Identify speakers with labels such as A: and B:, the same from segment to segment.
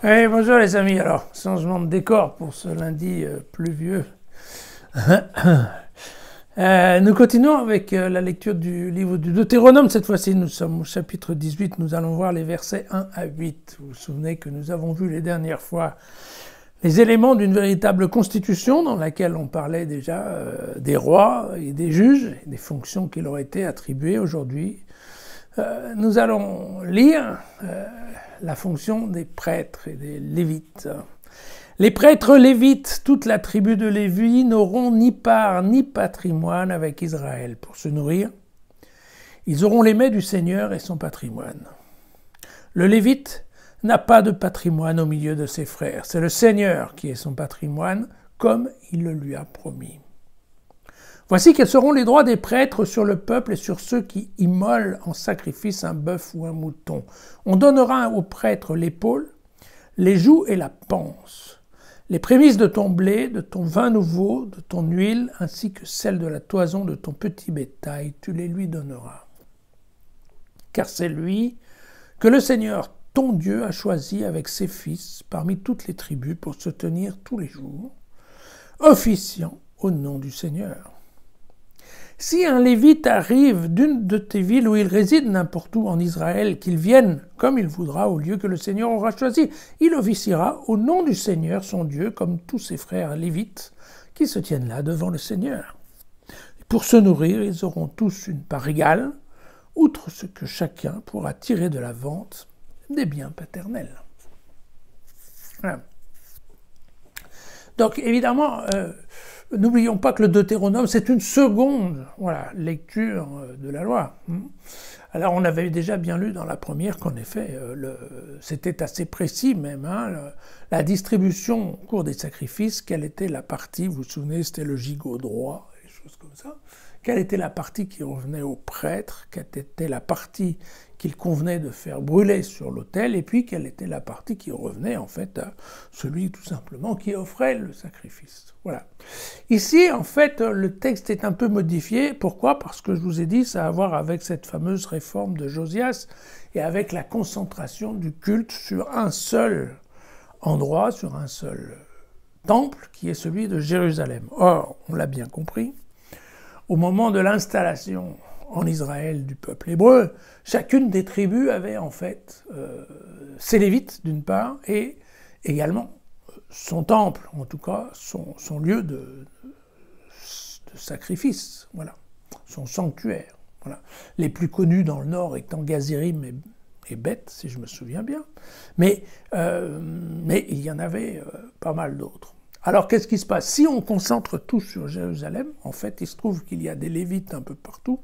A: Bonjour les amis, alors changement de décor pour ce lundi pluvieux. Nous continuons avec la lecture du livre du Deutéronome. Cette fois-ci nous sommes au chapitre 18, nous allons voir les versets 1 à 8. Vous vous souvenez que nous avons vu les dernières fois les éléments d'une véritable constitution dans laquelle on parlait déjà des rois et des juges, et des fonctions qui leur étaient attribuées aujourd'hui. Nous allons lire la fonction des prêtres et des lévites. Les prêtres lévites, toute la tribu de Lévi, n'auront ni part ni patrimoine avec Israël pour se nourrir. Ils auront les mets du Seigneur et son patrimoine. Le lévite n'a pas de patrimoine au milieu de ses frères. C'est le Seigneur qui est son patrimoine, comme il le lui a promis. Voici quels seront les droits des prêtres sur le peuple et sur ceux qui immolent en sacrifice un bœuf ou un mouton. On donnera aux prêtres l'épaule, les joues et la panse. Les prémices de ton blé, de ton vin nouveau, de ton huile, ainsi que celles de la toison de ton petit bétail, tu les lui donneras. Car c'est lui que le Seigneur, ton Dieu, a choisi avec ses fils parmi toutes les tribus pour se tenir tous les jours, officiant au nom du Seigneur. Si un Lévite arrive d'une de tes villes où il réside n'importe où en Israël, qu'il vienne comme il voudra au lieu que le Seigneur aura choisi, il officiera au nom du Seigneur son Dieu comme tous ses frères Lévites qui se tiennent là devant le Seigneur. Pour se nourrir, ils auront tous une part égale, outre ce que chacun pourra tirer de la vente des biens paternels. Voilà. Donc évidemment, n'oublions pas que le Deutéronome, c'est une seconde lecture de la loi. Alors on avait déjà bien lu dans la première qu'en effet, c'était assez précis même, la distribution au cours des sacrifices, quelle était la partie, vous vous souvenez, c'était le gigot droit, des choses comme ça, quelle était la partie qui revenait au prêtre, quelle était la partie qu'il convenait de faire brûler sur l'autel, et puis quelle était la partie qui revenait en fait à celui tout simplement qui offrait le sacrifice. Voilà. Ici, en fait, le texte est un peu modifié. Pourquoi ? Parce que je vous ai dit, ça a à voir avec cette fameuse réforme de Josias et avec la concentration du culte sur un seul endroit, sur un seul temple, qui est celui de Jérusalem. Or, on l'a bien compris, au moment de l'installation en Israël du peuple hébreu, chacune des tribus avait en fait ses Lévites d'une part et également son temple, en tout cas son lieu de sacrifice, voilà, son sanctuaire. Voilà. Les plus connus dans le nord étant Gazirim et Beth, si je me souviens bien, mais il y en avait pas mal d'autres. Alors qu'est-ce qui se passe ? Si on concentre tout sur Jérusalem, en fait il se trouve qu'il y a des Lévites un peu partout,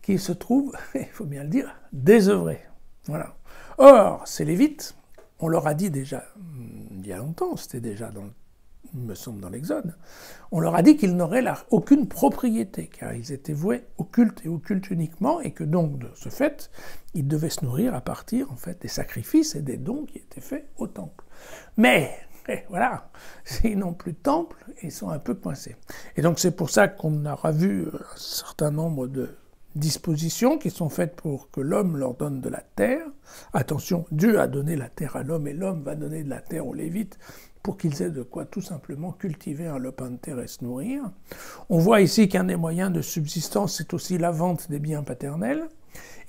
A: qui se trouvent, il faut bien le dire, désœuvrés. Voilà. Or, ces Lévites, on leur a dit déjà, il y a longtemps, c'était déjà, il me semble, dans l'Exode, on leur a dit qu'ils n'auraient aucune propriété, car ils étaient voués au culte et au culte uniquement, et que donc, de ce fait, ils devaient se nourrir à partir, en fait, des sacrifices et des dons qui étaient faits au temple. Mais, voilà, s'ils n'ont plus de temple, ils sont un peu coincés. Et donc, c'est pour ça qu'on aura vu un certain nombre de dispositions qui sont faites pour que l'homme leur donne de la terre. Attention, Dieu a donné la terre à l'homme et l'homme va donner de la terre aux Lévites pour qu'ils aient de quoi tout simplement cultiver un lopin de terre et se nourrir. On voit ici qu'un des moyens de subsistance, c'est aussi la vente des biens paternels.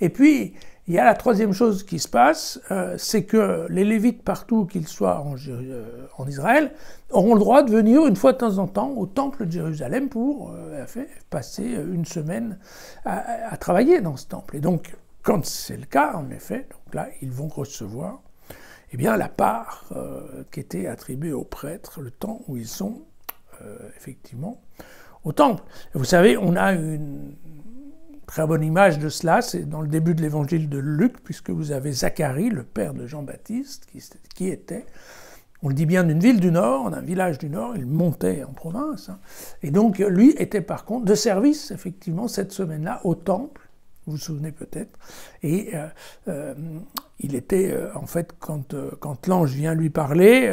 A: Et puis, il y a la troisième chose qui se passe, c'est que les Lévites, partout qu'ils soient en Israël, auront le droit de venir une fois de temps en temps au temple de Jérusalem pour passer une semaine à travailler dans ce temple. Et donc, quand c'est le cas, en effet, donc là, ils vont recevoir la part qui était attribuée aux prêtres le temps où ils sont effectivement au temple. Et vous savez, on a une très bonne image de cela, c'est dans le début de l'évangile de Luc, puisque vous avez Zacharie, le père de Jean-Baptiste, qui était, on le dit bien, d'une ville du Nord, d'un village du Nord, il montait en province, et donc lui était par contre de service, effectivement, cette semaine-là, au temple, vous vous souvenez peut-être, et il était, en fait, quand l'ange vient lui parler,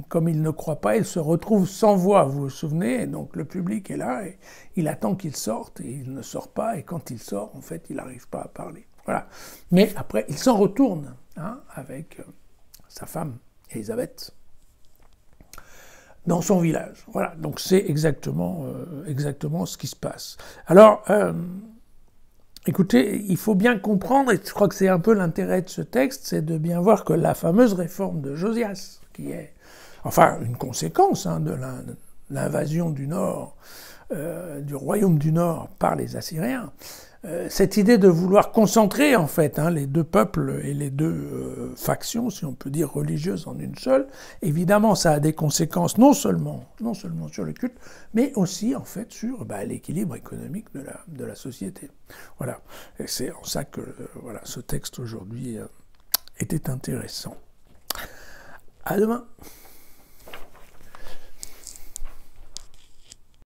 A: comme il ne croit pas, il se retrouve sans voix, vous vous souvenez, et donc le public est là, et il attend qu'il sorte, et il ne sort pas, et quand il sort, en fait, il n'arrive pas à parler. Voilà. Mais après, il s'en retourne, avec sa femme, Élisabeth, dans son village. Voilà, donc c'est exactement ce qui se passe. Alors, écoutez, il faut bien comprendre, et je crois que c'est un peu l'intérêt de ce texte, c'est de bien voir que la fameuse réforme de Josias, qui est enfin une conséquence de l'invasion du Nord, du royaume du Nord par les Assyriens, cette idée de vouloir concentrer en fait les deux peuples et les deux factions, si on peut dire religieuses, en une seule, évidemment ça a des conséquences non seulement sur le culte, mais aussi en fait sur l'équilibre économique de la société. Voilà, et c'est en ça que ce texte aujourd'hui était intéressant. À demain.